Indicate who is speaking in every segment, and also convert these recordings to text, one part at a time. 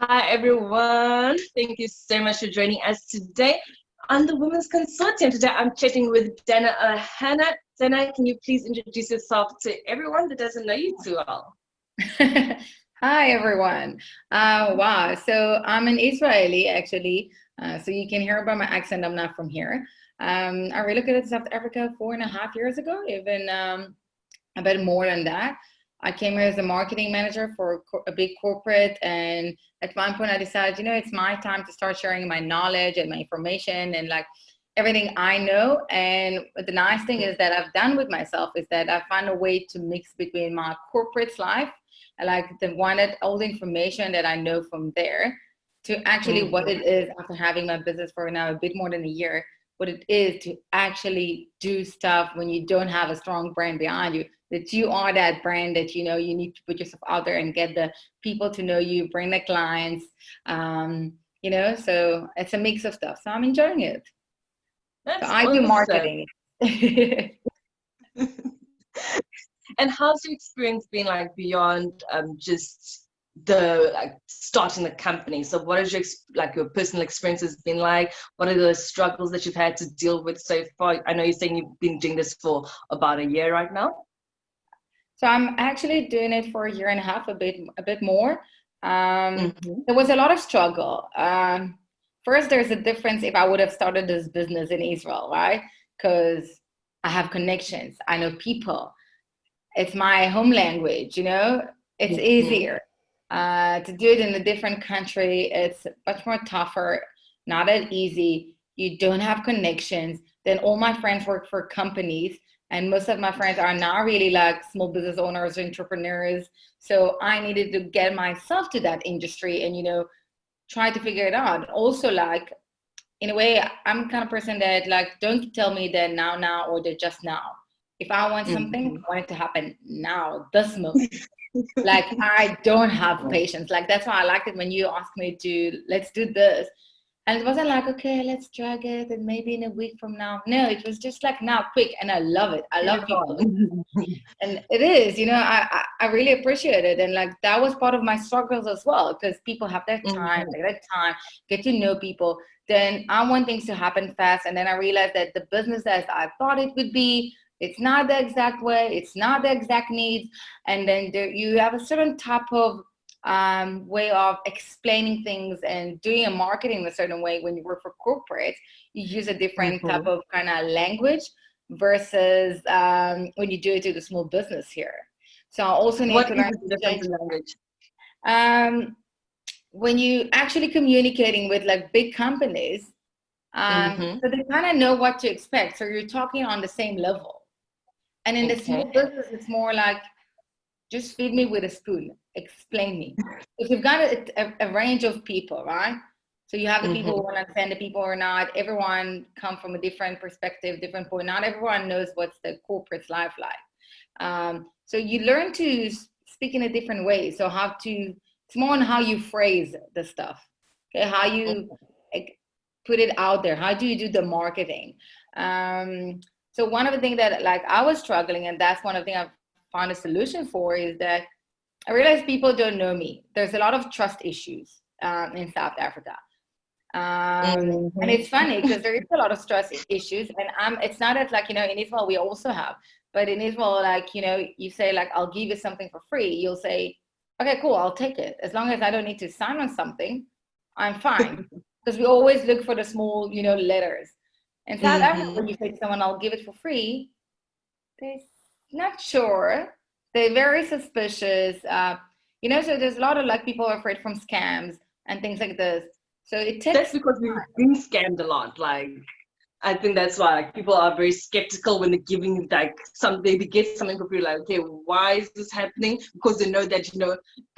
Speaker 1: Hi, everyone. Thank you so much for joining us today on the Women's Consortium. Today, I'm chatting with Dana Hannah. Dana, can you please introduce yourself to everyone that doesn't know you too well?
Speaker 2: Hi everyone. Wow, so I'm an Israeli actually. So you can hear by my accent, I'm not from here. I relocated to South Africa 4.5 years ago, even a bit more than that. I came here as a marketing manager for a big corporate, and at one point I decided, it's my time to start sharing my knowledge and my information and like everything I know. And the nice thing is that I've done with myself is that I found a way to mix between my corporate life and like all the information that I know from there to actually what it is after having my business for now a bit more than a year, what it is to actually do stuff when you don't have a strong brand behind you, that you are that brand that you need to put yourself out there and get the people to know you, bring the clients, so it's a mix of stuff. So I'm enjoying it. So
Speaker 1: That's
Speaker 2: I do
Speaker 1: awesome.
Speaker 2: marketing.
Speaker 1: And how's your experience been like beyond just the like starting the company? So what is your personal experiences been like? What are the struggles that you've had to deal with so far? I know you're saying you've been doing this for about a year right now.
Speaker 2: So I'm actually doing it for a year and a half, a bit more.
Speaker 1: Mm-hmm.
Speaker 2: There was a lot of struggle. First, there's a difference if I would have started this business in Israel, right? Because I have connections, I know people. It's my home language, it's
Speaker 1: Mm-hmm.
Speaker 2: easier. To do it in a different country, it's much more tougher, not that easy. You don't have connections. Then all my friends work for companies, and most of my friends are not really like small business owners or entrepreneurs. So I needed to get myself to that industry and, try to figure it out. Also, like, in a way, I'm the kind of person that like, don't tell me that now or that just now. If I want something,
Speaker 1: Mm-hmm.
Speaker 2: I want it to happen now, this moment. Like I don't have patience. Like that's why I liked it when you asked me to let's do this. And it wasn't like, okay, let's drag it and maybe in a week from now. No, it was just like now, quick, and I love it. I
Speaker 1: Get
Speaker 2: love
Speaker 1: it
Speaker 2: people.
Speaker 1: on.
Speaker 2: And it is, I really appreciate it. And like that was part of my struggles as well, because people have their time,
Speaker 1: Mhm.
Speaker 2: like that time, get to know people. Then I want things to happen fast. And then I realized that the business as I thought it would be, it's not the exact way, it's not the exact needs. And then you have a certain type of way of explaining things and doing a marketing in a certain way. When you work for corporates, you use a different type
Speaker 1: Mhm.
Speaker 2: of kind of language versus when you do it to the small business here. So I also need
Speaker 1: What
Speaker 2: to
Speaker 1: is
Speaker 2: learn
Speaker 1: the
Speaker 2: to
Speaker 1: difference
Speaker 2: change.
Speaker 1: in language?
Speaker 2: Um, when you actually communicating with like big companies,
Speaker 1: Mm-hmm.
Speaker 2: so they kind of know what to expect. So you're talking on the same level. And in the
Speaker 1: Okay.
Speaker 2: small business, it's more like, just feed me with a spoon. Explain me. If you've got a range of people, right? So you have the people
Speaker 1: Mm-hmm.
Speaker 2: who want to understand the people or not. Everyone come from a different perspective, different point. Not everyone knows what's the corporate life like. So you learn to speak in a different way. So it's more on how you phrase the stuff. Okay, how you like, put it out there. How do you do the marketing? So one of the things that like I was struggling, and that's one of the things I've found a solution for, is that I realized people don't know me. There's a lot of trust issues in South Africa. And
Speaker 1: Mm-hmm.
Speaker 2: it's funny because there is a lot of trust issues, and it's not as like, in Israel we also have, but in Israel, like, you say like, I'll give you something for free. You'll say, okay, cool, I'll take it. As long as I don't need to sign on something, I'm fine. Because we always look for the small, letters. In South Africa,
Speaker 1: Mm-hmm.
Speaker 2: when you say to someone, I'll give it for free, they're not sure. They're very suspicious. So there's a lot of like people are afraid from scams and things like this. So it
Speaker 1: That's
Speaker 2: takes
Speaker 1: because we've been scammed a lot. Like, I think that's why like, people are very skeptical when they're giving like something, they get something for free. Like, okay, why is this happening? Because they know that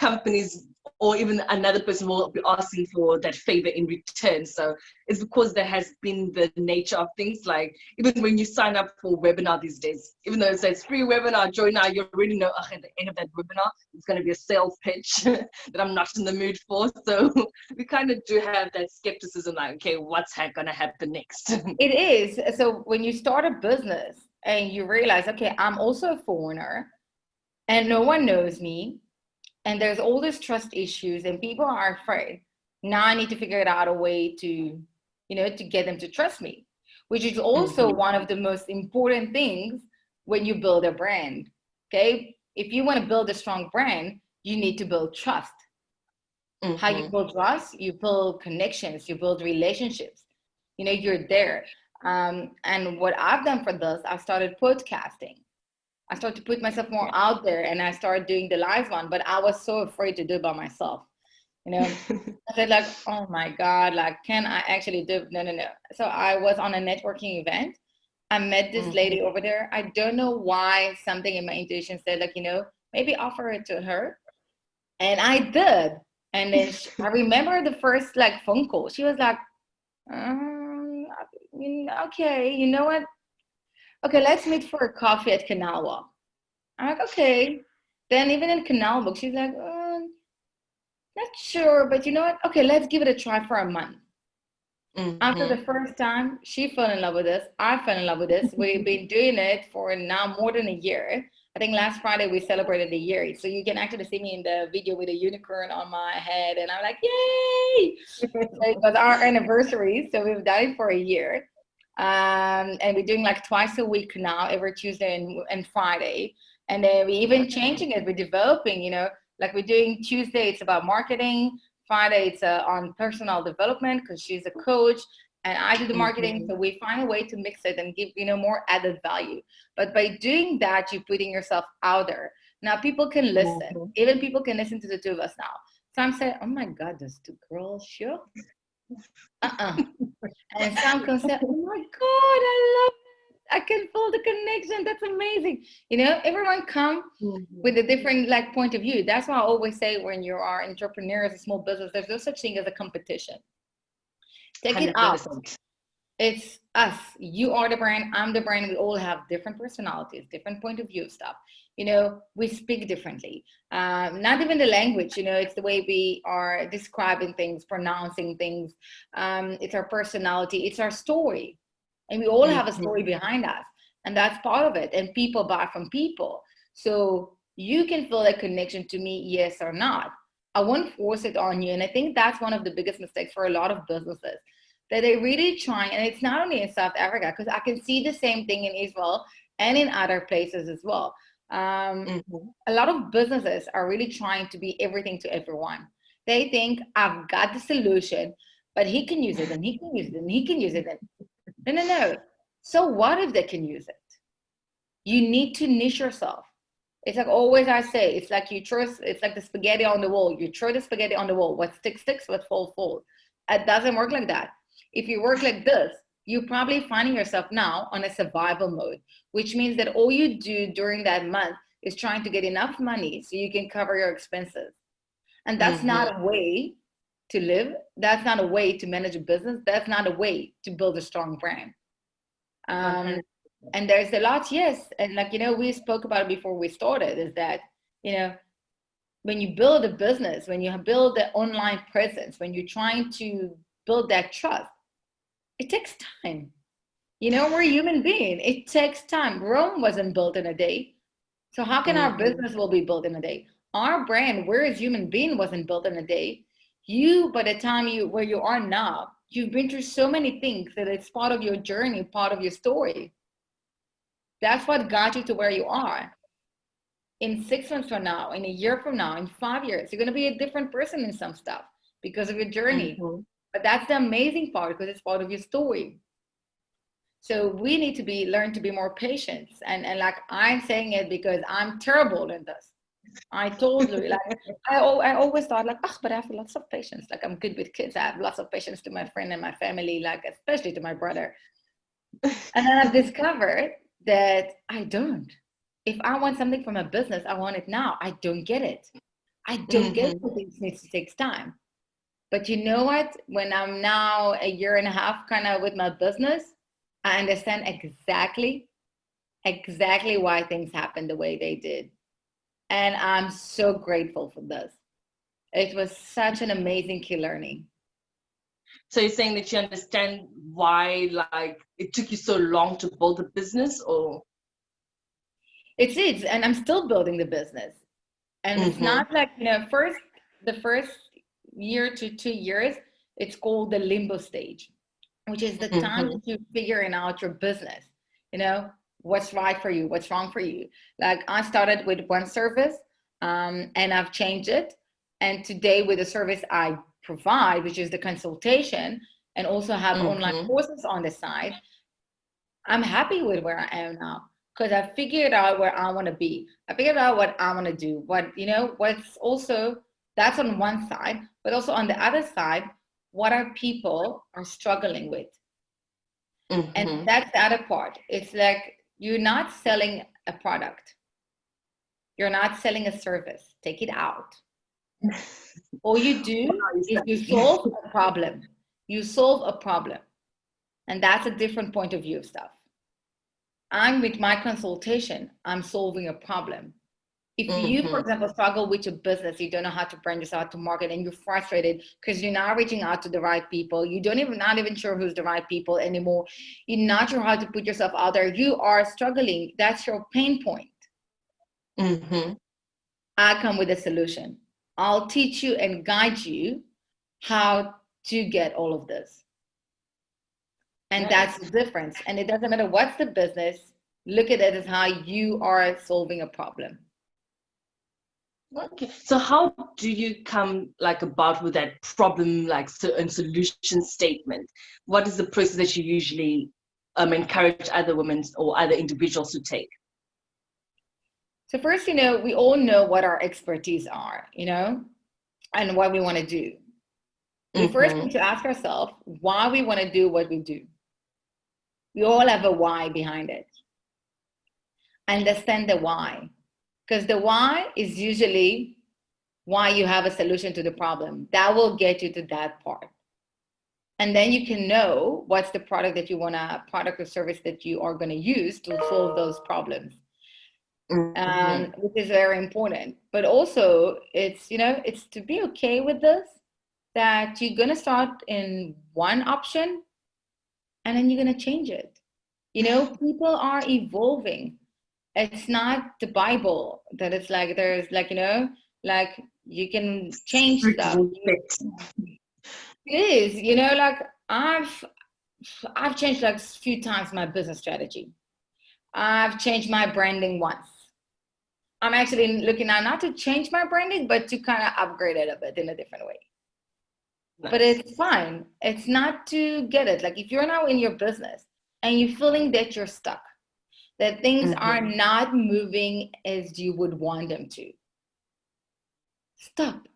Speaker 1: companies or even another person will be asking for that favor in return. So it's because there has been the nature of things. Like even when you sign up for a webinar these days, even though it says free webinar, join now, you already know at the end of that webinar it's going to be a sales pitch that I'm not in the mood for. So we kind of do have that skepticism, like, okay, what's going to happen next?
Speaker 2: It is. So when you start a business and you realize, okay, I'm also a foreigner and no one knows me, and there's all these trust issues, and people are afraid. Now I need to figure out a way to, to get them to trust me, which is also one of the most important things when you build a brand. Okay, if you want to build a strong brand, you need to build trust. How you build trust? You build connections, you build relationships. You're there. And what I've done for this, I started podcasting. I started to put myself more out there, and I started doing the live one, but I was so afraid to do it by myself. I said like, oh my God, like, can I actually do it? No. So I was on a networking event. I met this lady over there. I don't know why, something in my intuition said like, maybe offer it to her. And I did. And then I remember the first like phone call. She was like, okay, you know what? Okay, let's meet for a coffee at Canal Walk. I'm like, okay. Then even in Canal Walk, she's like, not sure, but you know what? Okay, let's give it a try for a month. After the first time, she fell in love with us. I fell in love with this. We've been doing it for now more than a year. I think last Friday we celebrated a year. So you can actually see me in the video with a unicorn on my head. And I'm like, yay! So it was our anniversary. So we've done it for a year. And we're doing like twice a week now, every Tuesday and Friday. And then we even changing it. We're developing, like we're doing Tuesday, it's about marketing. Friday, it's on personal development because she's a coach and I do the marketing. So we find a way to mix it and give, more added value. But by doing that, you're putting yourself out there. Now people can listen. Even people can listen to the two of us now. Some say, oh my God, those two girls, sure. And some can say, oh my God, I love it. I can feel the connection. That's amazing. Everyone come with a different like point of view. That's why I always say when you are entrepreneurs, a small business, there's no such thing as a competition. Take 100%. It out. It's us. You are the brand. I'm the brand. We all have different personalities, different point of view of stuff. We speak differently. Not even the language, it's the way we are describing things, pronouncing things. It's our personality. It's our story. And we all have a story behind us. And that's part of it. And people buy from people. So you can feel that connection to me, yes or not. I won't force it on you. And I think that's one of the biggest mistakes for a lot of businesses, that they really try. And it's not only in South Africa, because I can see the same thing in Israel and in other places as well. A lot of businesses are really trying to be everything to everyone. They think, I've got the solution, but he can use it and he can use it and he can use it. No. So what if they can use it? You need to niche yourself. It's like always I say, it's like it's like the spaghetti on the wall. You throw the spaghetti on the wall. What sticks, sticks, what falls. It doesn't work like that. If you work like this, you're probably finding yourself now on a survival mode, which means that all you do during that month is trying to get enough money so you can cover your expenses. And that's not a way to live. That's not a way to manage a business. That's not a way to build a strong brand. And there's a lot, yes. And like, we spoke about it before we started, is that, when you build a business, when you build the online presence, when you're trying to build that trust, it takes time. We're a human being. It takes time. Rome wasn't built in a day. So how can our business will be built in a day? Our brand, we're as human being, wasn't built in a day. By the time where you are now, you've been through so many things that it's part of your journey, part of your story. That's what got you to where you are. In 6 months from now, in a year from now, in 5 years, you're going to be a different person in some stuff because of your journey. But that's the amazing part, because it's part of your story. So we need to learn to be more patient. And like I'm saying it because I'm terrible in this. I told you, like, I always thought like, but I have lots of patience. Like, I'm good with kids. I have lots of patience to my friend and my family, like, especially to my brother. And then I've discovered that I don't. If I want something from a business, I want it now. I don't get it. I don't get it. It needs to take time. But you know what? When I'm now a year and a half kind of with my business, I understand exactly why things happened the way they did. And I'm so grateful for this. It was such an amazing key learning.
Speaker 1: So you're saying that you understand why, like, it took you so long to build a business, or?
Speaker 2: It's, and I'm still building the business. And it's not like, the first year to 2 years, it's called the limbo stage, which is the time that you're figuring out your business, what's right for you, what's wrong for you. Like I started with one service, and I've changed it. And today with the service I provide, which is the consultation, and also have online courses on the side, I'm happy with where I am now because I figured out where I want to be. I figured out what I want to do. What's also, that's on one side, but also on the other side, what are people are struggling with? And that's the other part. It's like you're not selling a product. You're not selling a service. Take it out. All you do is you solve a problem. You solve a problem. And that's a different point of view of stuff. I'm with my consultation, I'm solving a problem. If you, for example, struggle with your business, you don't know how to brand yourself, how to market, and you're frustrated because you're not reaching out to the right people, you not even sure who's the right people anymore, you're not sure how to put yourself out there, you are struggling, that's your pain point. I come with a solution. I'll teach you and guide you how to get all of this. And that's the difference. And it doesn't matter what's the business, look at it as how you are solving a problem.
Speaker 1: Okay, so how do you come about with that problem and solution statement? What is the process that you usually encourage other women or other individuals to take?
Speaker 2: So first, we all know what our expertise are, and what we want to do. We first need to ask ourselves why we want to do what we do. We all have a why behind it. Understand the why. Because the why is usually why you have a solution to the problem. That will get you to that part. And then you can know what's the product or service that you are going to use to solve those problems. Which is very important. But also it's to be okay with this, that you're going to start in one option and then you're going to change it. People are evolving. It's not the Bible that it's like there's you can change stuff. It is, I've changed a few times my business strategy. I've changed my branding once. I'm actually looking now not to change my branding, but to kind of upgrade it a bit in a different way. Nice. But it's fine. It's not to get it. Like if you're now in your business and you're feeling that you're stuck, that things are not moving as you would want them to, stop,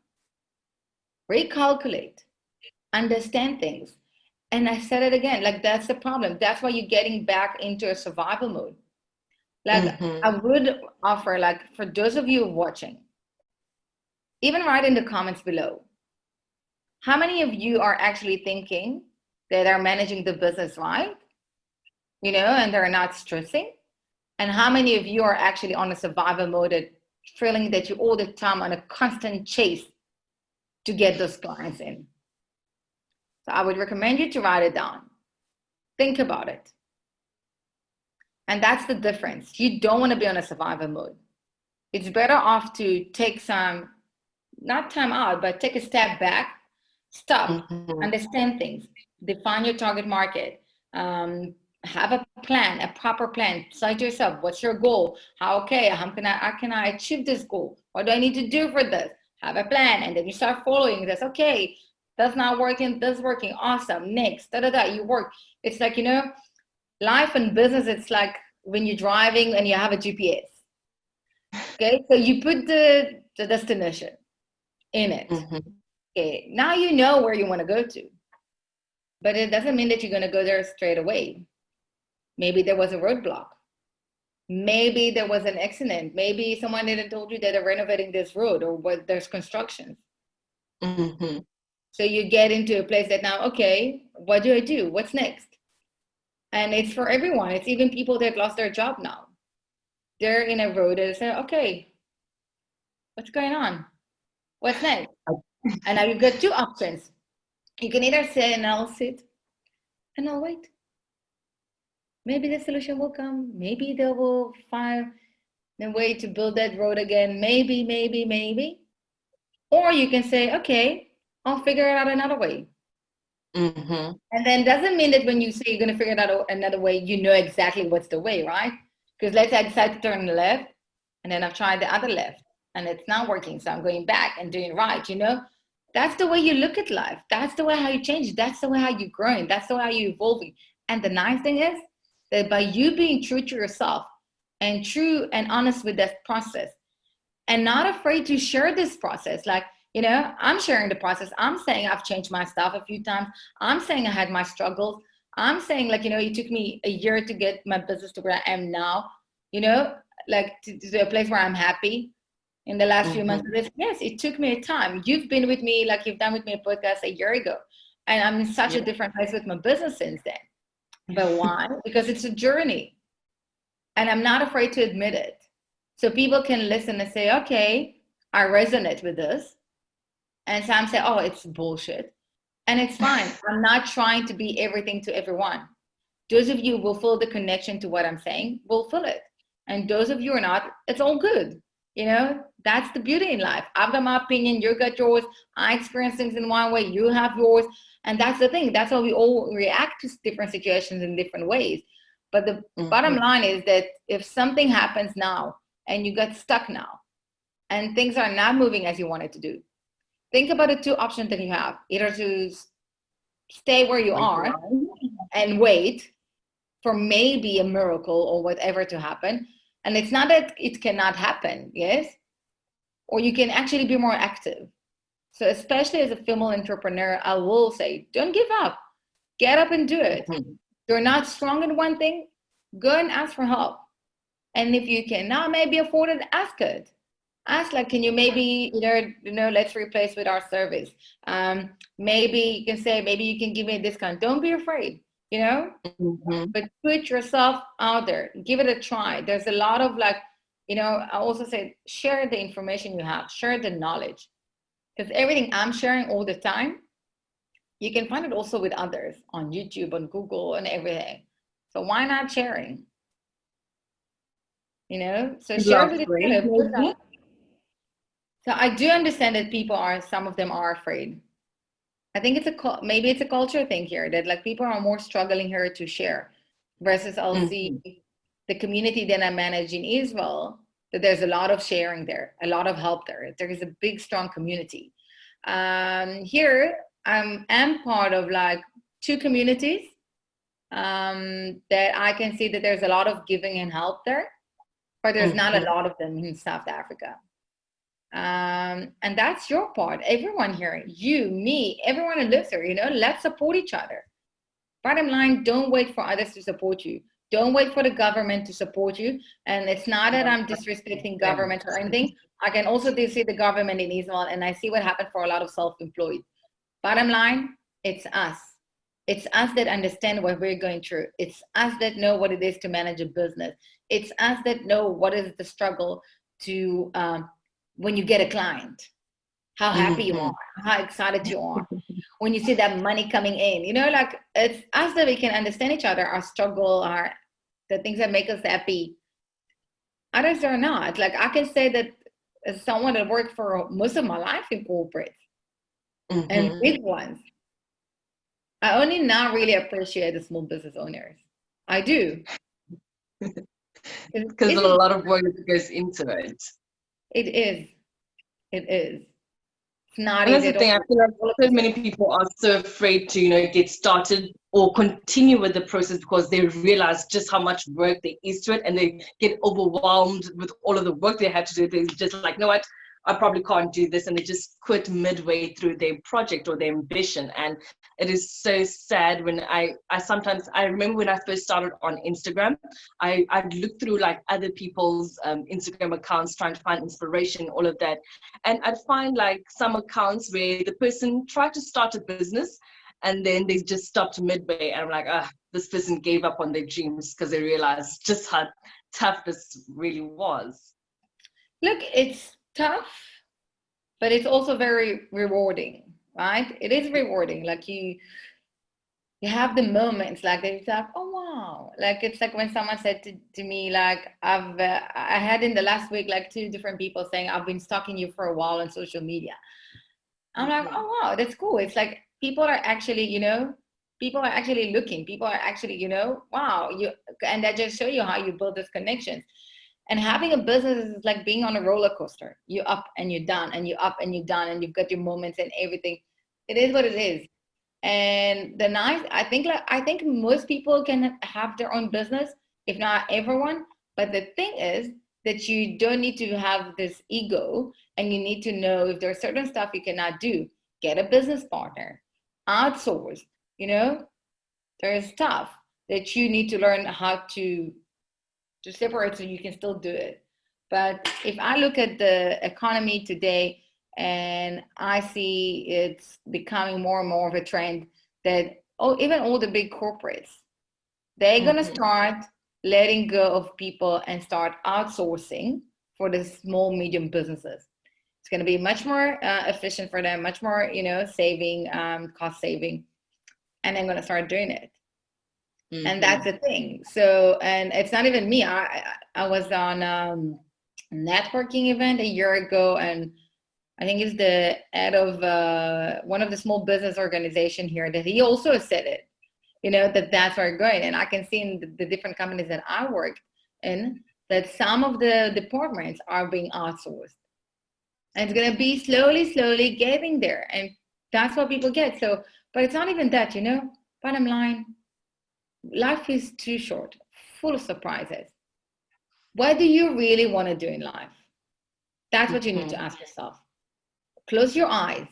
Speaker 2: recalculate, understand things. And I said it again, that's the problem. That's why you're getting back into a survival mode. I would offer, for those of you watching, even write in the comments below, how many of you are actually thinking that are managing the business right, and they're not stressing? And how many of you are actually on a survival mode, feeling that you're all the time on a constant chase to get those clients in? So I would recommend you to write it down. Think about it. And that's the difference. You don't want to be on a survival mode. It's better off to take some, not time out, but take a step back, stop, understand things, define your target market, have a plan, a proper plan. Say to yourself, what's your goal? How can I achieve this goal? What do I need to do for this? Have a plan, and then you start following this. Okay, that's not working, that's working, awesome, next, you work. It's like, life and business, it's like when you're driving and you have a GPS. Okay, so you put the destination in it. Okay, now you know where you want to go to, but it doesn't mean that you're going to go there straight away. Maybe there was a roadblock. Maybe there was an accident. Maybe someone didn't told you that they're renovating this road, or there's construction. So you get into a place that now, okay, what do I do? What's next? And it's for everyone. It's even people that lost their job now. They're in a road and say, okay, what's going on? What's next? And now you've got two options. You can either say, and I'll sit and I'll wait. Maybe the solution will come. Maybe they will find, the way to build that road again, maybe. Or you can say, okay, I'll figure it out another way.
Speaker 1: Mm-hmm.
Speaker 2: And then doesn't mean that when you say you're going to figure it out another way, you know exactly what's the way, right? Because let's say I decide to turn left, and then I've tried the other left, and it's not working, so I'm going back and doing right, you know? That's the way you look at life. That's the way how you change. That's the way how you're growing. That's the way how you're evolving. And the nice thing is that by you being true to yourself and true and honest with that process, and not afraid to share this process, like, you know, I'm sharing the process. I'm saying I've changed my stuff a few times. I'm saying I had my struggles. I'm saying, like, you know, it took me a year to get my business to where I am now, you know, like to a place where I'm happy in the last few months of this. Yes, it took me a time. You've been with me, like you've done with me a podcast a year ago. And I'm in such a different place with my business since then. But why? Because it's a journey. And I'm not afraid to admit it. So people can listen and say, okay, I resonate with this. And some say, oh, it's bullshit. And it's fine. I'm not trying to be everything to everyone. Those of you who will feel the connection to what I'm saying will feel it. And those of you who are not, it's all good. You know, that's the beauty in life. I've got my opinion, you got yours. I experience things in one way, you have yours. And that's the thing. That's how we all react to different situations in different ways. But the bottom line is that if something happens now and you got stuck now and things are not moving as you wanted to do, think about the two options that you have. Either to stay where you are and wait for maybe a miracle or whatever to happen. And it's not that it cannot happen, yes? Or you can actually be more active. So especially as a female entrepreneur, I will say, don't give up. Get up and do it. You're not strong in one thing, go and ask for help. And if you cannot maybe afford it, ask it. Ask, like, can you maybe, you know, let's replace with our service. Maybe you can say, maybe you can give me a discount. Don't be afraid, you know, but put yourself out there, give it a try. There's a lot of, like, you know, I also say, share the information you have, share the knowledge, because everything I'm sharing all the time, you can find it also with others on YouTube, on Google, and everything. So why not sharing? You know, so share with each other. So I do understand that people are, some of them are afraid. I think it's maybe it's a culture thing here, that like people are more struggling here to share, versus I'll see the community that I manage in Israel, that there's a lot of sharing there, a lot of help there. There is a big, strong community. Here, I'm part of like two communities that I can see that there's a lot of giving and help there, but there's not a lot of them in South Africa. And that's your part. Everyone here, you, me, everyone who lives here, you know, let's support each other. Bottom line, don't wait for others to support you. Don't wait for the government to support you. And it's not that I'm disrespecting government or anything. I can also see the government in Israel, and I see what happened for a lot of self-employed. Bottom line, it's us. It's us that understand what we're going through. It's us that know what it is to manage a business. It's us that know what is the struggle to when you get a client, how happy you are, how excited you are, when you see that money coming in, you know, like it's us that we can understand each other, our struggle, the things that make us happy. Others are not. Like I can say that as someone that worked for most of my life in corporate and big ones, I only now really appreciate the small business owners. I do.
Speaker 1: Because a lot of work goes into it.
Speaker 2: It is. It is. It's not
Speaker 1: and
Speaker 2: easy.
Speaker 1: that's the thing. I feel like so many people are so afraid to, you know, get started or continue with the process because they realize just how much work there is to it, and they get overwhelmed with all of the work they have to do. They're just like, you know what? I probably can't do this, and they just quit midway through their project or their ambition. And it is so sad when I sometimes, I remember when I first started on Instagram, I'd look through like other people's Instagram accounts trying to find inspiration, all of that. And I'd find like some accounts where the person tried to start a business and then they just stopped midway. And I'm like, this person gave up on their dreams because they realized just how tough this really was.
Speaker 2: Look, it's tough, but it's also very rewarding, right? It is rewarding. Like you have the moments like that. It's like, oh wow, like it's like when someone said to me like, I had in the last week like 2 different people saying I've been stalking you for a while on social media. I'm like, oh wow, that's cool. It's like people are actually, people are actually looking. People are actually, wow, and that just show you how you build those connections. And having a business is like being on a roller coaster. You up and you're down, and you up and you're down, and you've got your moments and everything. It is what it is. And I think most people can have their own business, if not everyone. But the thing is that you don't need to have this ego, and you need to know if there's certain stuff you cannot do. Get a business partner, outsource. There's stuff that you need to learn how to separate so you can still do it. But if I look at the economy today, and I see it's becoming more and more of a trend that even all the big corporates, they're going to start letting go of people and start outsourcing for the small, medium businesses. It's going to be much more efficient for them, much more, saving, cost saving, and they're going to start doing it. And that's the thing. So, and it's not even me. I was on a networking event a year ago, and I think it's the head of one of the small business organization here, that he also said it, that's where we're going. And I can see in the different companies that I work in that some of the departments are being outsourced. And it's going to be slowly getting there. And that's what people get. So, but it's not even that, bottom line, life is too short, full of surprises. What do you really want to do in life? That's what you need to ask yourself. Close your eyes.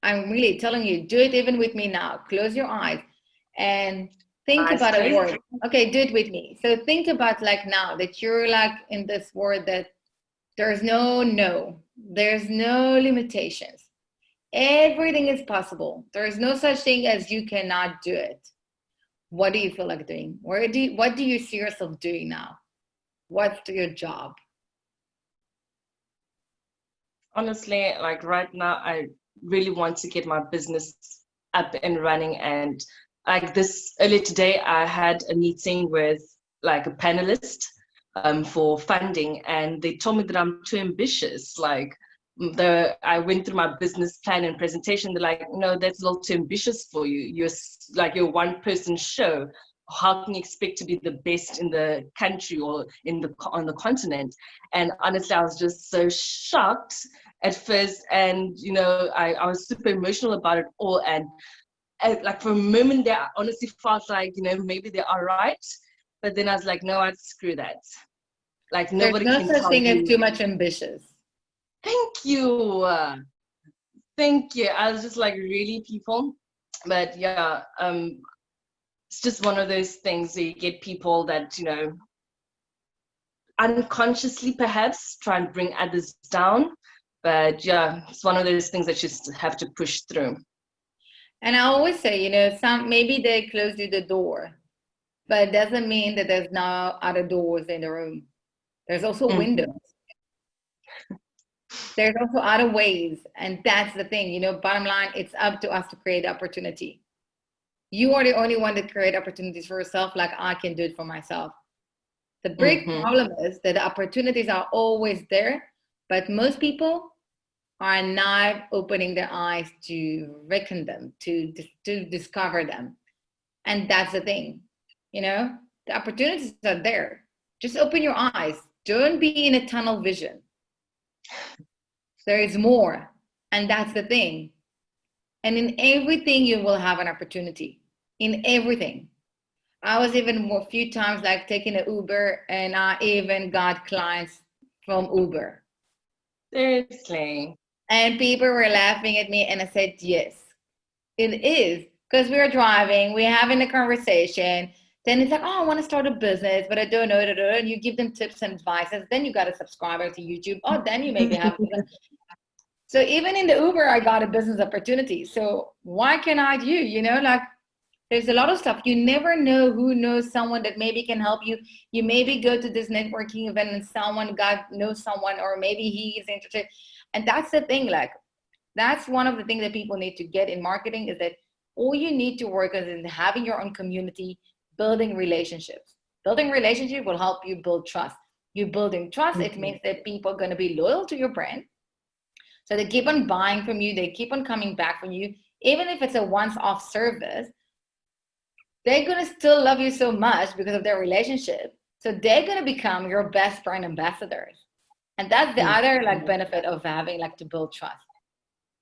Speaker 2: I'm really telling you, do it even with me now. Close your eyes and think about a word. Okay, do it with me. So think about like now that you're like in this word that there's no, there's no limitations. Everything is possible. There's no such thing as you cannot do it. What do you feel like doing? What do you see yourself doing now? What's your job?
Speaker 1: Honestly, like right now, I really want to get my business up and running. And like this earlier today, I had a meeting with like a panelist for funding, and they told me that I'm too ambitious. Like I went through my business plan and presentation. They're like, no, that's a little too ambitious for you. You're one person show. How can you expect to be the best in the country or on the continent? And honestly, I was just so shocked at first, and I was super emotional about it all. And like for a moment there, I honestly felt like maybe they are right, but then I was like, no, I'd screw that. Like nobody
Speaker 2: There's
Speaker 1: can
Speaker 2: no such
Speaker 1: tell
Speaker 2: thing
Speaker 1: you.
Speaker 2: as too much ambitious.
Speaker 1: Thank you. I was just like, really, people? But yeah, it's just one of those things where you get people that unconsciously perhaps try and bring others down. But yeah, it's one of those things that you just have to push through.
Speaker 2: And I always say, maybe they closed you the door, but it doesn't mean that there's no other doors in the room. There's also windows. There's also other ways. And that's the thing, bottom line, it's up to us to create opportunity. You are the only one that create opportunities for yourself, like I can do it for myself. The big problem is that the opportunities are always there, but most people are not opening their eyes to reckon them, to discover them. And that's the thing, the opportunities are there. Just open your eyes. Don't be in a tunnel vision. There is more. And that's the thing. And in everything, you will have an opportunity. In everything. I was even a few times like taking an Uber, and I even got clients from Uber.
Speaker 1: Seriously.
Speaker 2: And people were laughing at me, and I said, yes, it is. Because we were driving, we're having a conversation. Then it's like, oh, I want to start a business, but I don't know. And you give them tips and advices. Then you got a subscriber to YouTube. Oh, then you maybe have. So even in the Uber, I got a business opportunity. So why cannot you? Like there's a lot of stuff. You never know who knows someone that maybe can help you. You maybe go to this networking event and someone knows someone, or maybe he is interested. And that's the thing. Like that's one of the things that people need to get in marketing, is that All you need to work on is having your own community, building relationships. Building relationship will help you build trust. You building trust, it means that people are going to be loyal to your brand. So they keep on buying from you. They keep on coming back from you. Even if it's a once-off service, they're going to still love you so much because of their relationship. So they're going to become your best brand ambassadors. And that's the other like benefit of having like to build trust.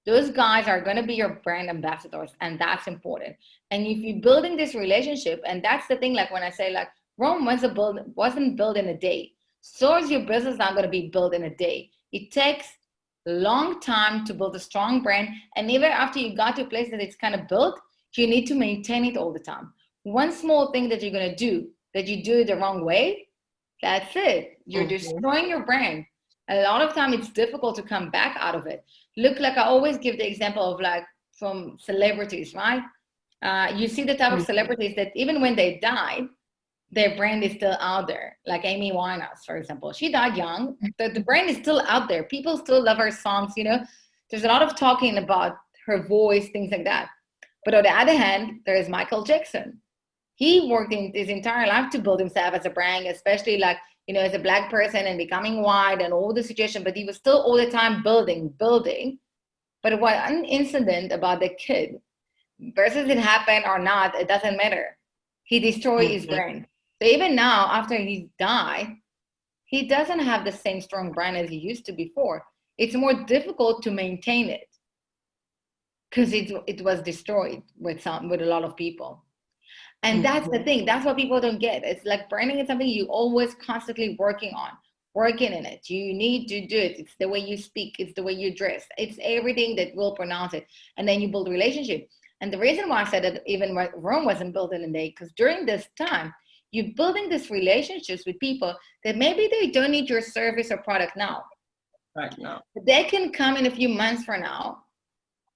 Speaker 2: Those guys are going to be your brand ambassadors, and that's important. And if you're building this relationship, and that's the thing, like when I say like Rome wasn't built in a day, so is your business not going to be built in a day. It takes a long time to build a strong brand, and even after you got to a place that it's kind of built, you need to maintain it all the time. One small thing that you're going to do that you do it the wrong way, that's it. You're destroying your brand. A lot of time it's difficult to come back out of it. Look, like I always give the example of like from celebrities, right? You see the type of celebrities that even when they died, their brand is still out there. Like Amy Winehouse, for example. She died young, but the brand is still out there. People still love her songs, you know. There's a lot of talking about her voice, things like that. But on the other hand, there is Michael Jackson. He worked in his entire life to build himself as a brand, especially like, you know, as a Black person and becoming white and all the situation, but he was still all the time building. But one incident about the kid, versus it happened or not, it doesn't matter. He destroyed his brand. So even now, after he died, he doesn't have the same strong brand as he used to before. It's more difficult to maintain it because it was destroyed with a lot of people. And that's the thing. That's what people don't get. It's like branding is something you always constantly working in it. You need to do it. It's the way you speak. It's the way you dress. It's everything that will pronounce it. And then you build a relationship. And the reason why I said that even Rome wasn't built in a day, because during this time, you're building these relationships with people that maybe they don't need your service or product now.
Speaker 1: Right now.
Speaker 2: But they can come in a few months from now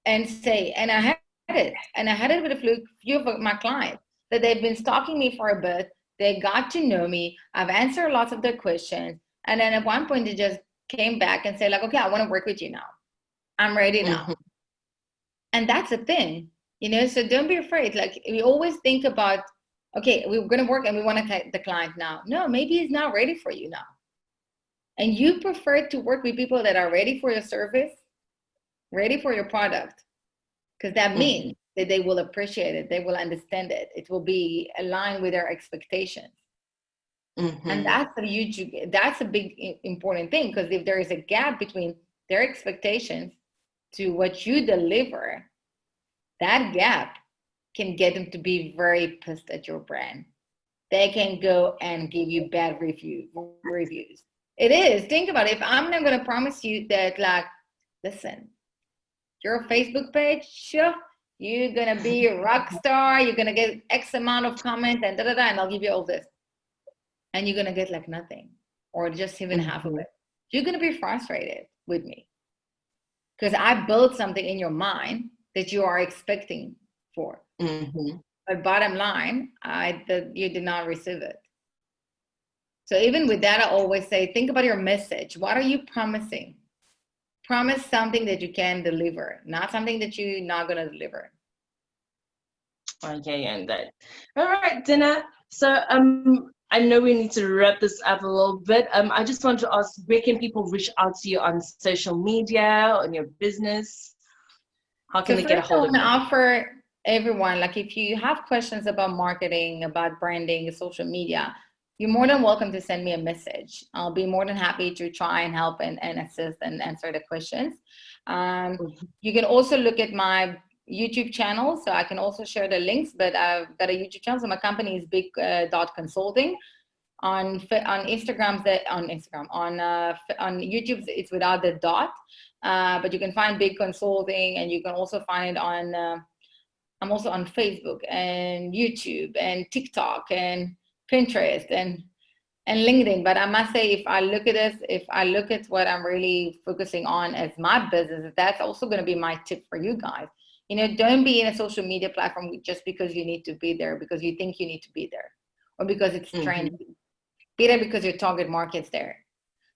Speaker 2: and say, and I had it with a few of my clients, that they've been stalking me for a bit. They got to know me. I've answered lots of their questions. And then at one point they just came back and said like, okay, I want to work with you now. I'm ready now. And that's the thing, you know, so don't be afraid. Like we always think about, okay, we're going to work and we want to get the client now. No, maybe he's not ready for you now. And you prefer to work with people that are ready for your service, ready for your product, because that means that they will appreciate it. They will understand it. It will be aligned with their expectations. And that's a big important thing, because if there is a gap between their expectations to what you deliver, that gap can get them to be very pissed at your brand. They can go and give you bad reviews. It is. Think about it. If I'm not going to promise you that, like, listen, your Facebook page, sure, you're going to be a rock star, you're going to get X amount of comments and and I'll give you all this. And you're going to get like nothing, or just even half of it. You're going to be frustrated with me because I built something in your mind that you are expecting for. But bottom line, you did not receive it. So even with that, I always say, think about your message. What are you promising? Promise something that you can deliver, not something that you're not going to deliver.
Speaker 1: Okay, and that. All right, Dina. So I know we need to wrap this up a little bit. I just want to ask, where can people reach out to you on social media, on your business? How can they get a hold of you?
Speaker 2: I offer everyone, like if you have questions about marketing, about branding, social media, you're more than welcome to send me a message. I'll be more than happy to try and help and assist and answer the questions. You can also look at my YouTube channel, so I can also share the links, but I've got a YouTube channel. So my company is big.consulting. On Instagram, on YouTube, it's without the dot, but you can find Big Consulting, and you can also find it on, I'm also on Facebook and YouTube and TikTok and Pinterest and LinkedIn. But I must say, if I look at what I'm really focusing on as my business, that's also going to be my tip for you guys. You know, don't be in a social media platform just because you need to be there, because you think you need to be there, or because it's trendy. Be there because your target market's there.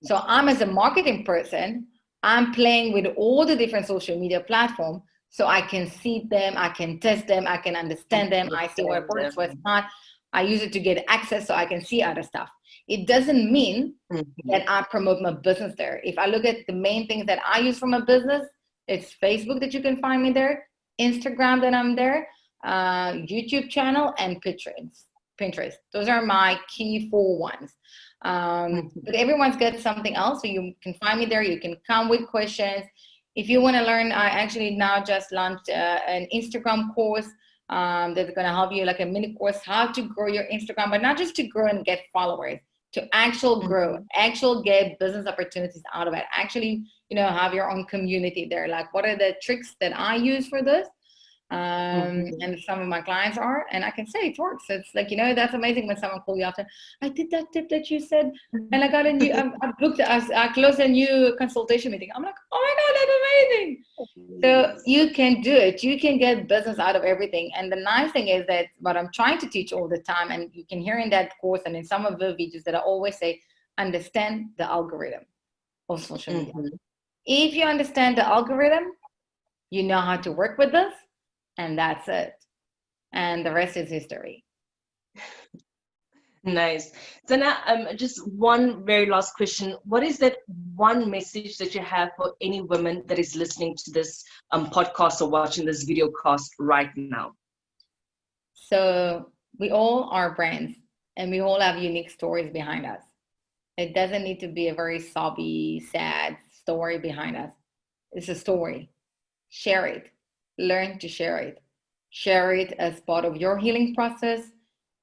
Speaker 2: So I'm, as a marketing person, I'm playing with all the different social media platforms So I can see them, I can test them, I can understand them, I see what works, what's not. I use it to get access so I can see other stuff. It doesn't mean that I promote my business there. If I look at the main things that I use for my business, it's Facebook that you can find me there, Instagram that I'm there, YouTube channel, and Pinterest. Those are my key 4 ones. But everyone's got something else, so you can find me there. You can come with questions. If you want to learn, I actually now just launched an Instagram course that's going to help you, like a mini course, how to grow your Instagram, but not just to grow and get followers, to actual grow, actual get business opportunities out of it. Actually, have your own community there. Like, what are the tricks that I use for this? And some of my clients are, and I can say it works. It's like, that's amazing when someone calls you after, I did that tip that you said, and I got a new, I closed a new consultation meeting. I'm like, oh my God, that's amazing. So you can do it. You can get business out of everything. And the nice thing is that what I'm trying to teach all the time, and you can hear in that course and in some of the videos that I always say, understand the algorithm of social media. If you understand the algorithm, you know how to work with this. And that's it. And the rest is history.
Speaker 1: Nice. So now, just one very last question. What is that one message that you have for any woman that is listening to this podcast or watching this video cast right now?
Speaker 2: So we all are brands, and we all have unique stories behind us. It doesn't need to be a very sobby, sad story behind us. It's a story. Share it. Learn to share it. Share it as part of your healing process.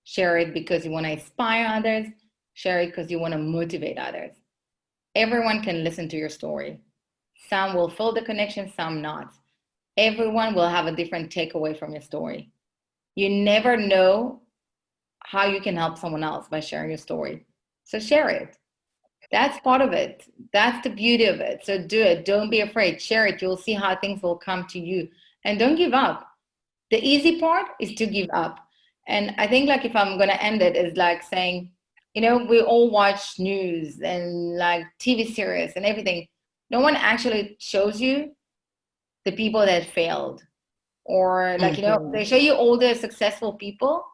Speaker 2: Share it because you want to inspire others. Share it because you want to motivate others. Everyone can listen to your story. Some will feel the connection, some not. Everyone will have a different takeaway from your story. You never know how you can help someone else by sharing your story. So share it. That's part of it. That's the beauty of it. So do it. Don't be afraid. Share it. You'll see how things will come to you. And don't give up. The easy part is to give up. And I think, like, if I'm going to end it, is like saying, we all watch news and like TV series and everything. No one actually shows you the people that failed. Or like, they show you all the successful people,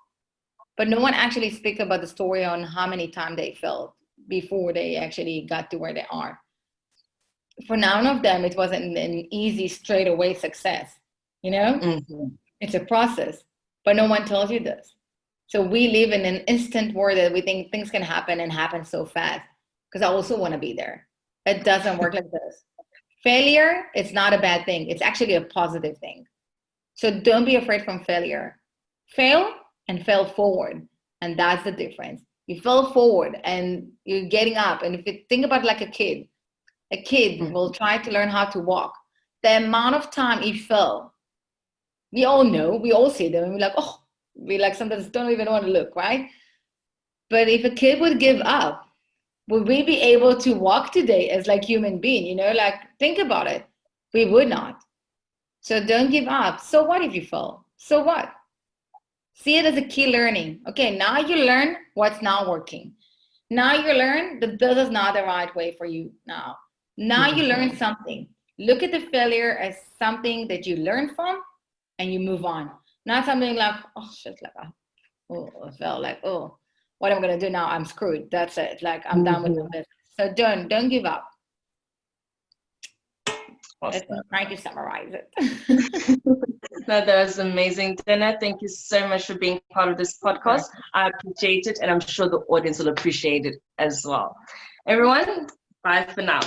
Speaker 2: but no one actually speaks about the story on how many times they failed before they actually got to where they are. For none of them, it wasn't an easy, straightaway success. It's a process, but no one tells you this. So we live in an instant world that we think things can happen and happen so fast, because I also want to be there. It doesn't work like this. Failure, it's not a bad thing. It's actually a positive thing. So don't be afraid from failure. Fail and fail forward. And that's the difference. You fell forward and you're getting up. And if you think about like a kid will try to learn how to walk. The amount of time he fell, we all know, we all see them, and we're like, oh, we like sometimes don't even want to look, right? But if a kid would give up, would we be able to walk today as like human being? Like, think about it. We would not. So don't give up. So what if you fall? So what? See it as a key learning. Okay, now you learn what's not working. Now you learn that this is not the right way for you now. Now you learn something. Look at the failure as something that you learn from and you move on. Not something like, oh, shit, like, I felt like, oh, what am I going to do now? I'm screwed. That's it. Like, I'm done with the business. So don't give up.
Speaker 1: Awesome.
Speaker 2: Let's try to summarize it.
Speaker 1: No, that was amazing. Dana, thank you so much for being part of this podcast. I appreciate it, and I'm sure the audience will appreciate it as well. Everyone, bye for now.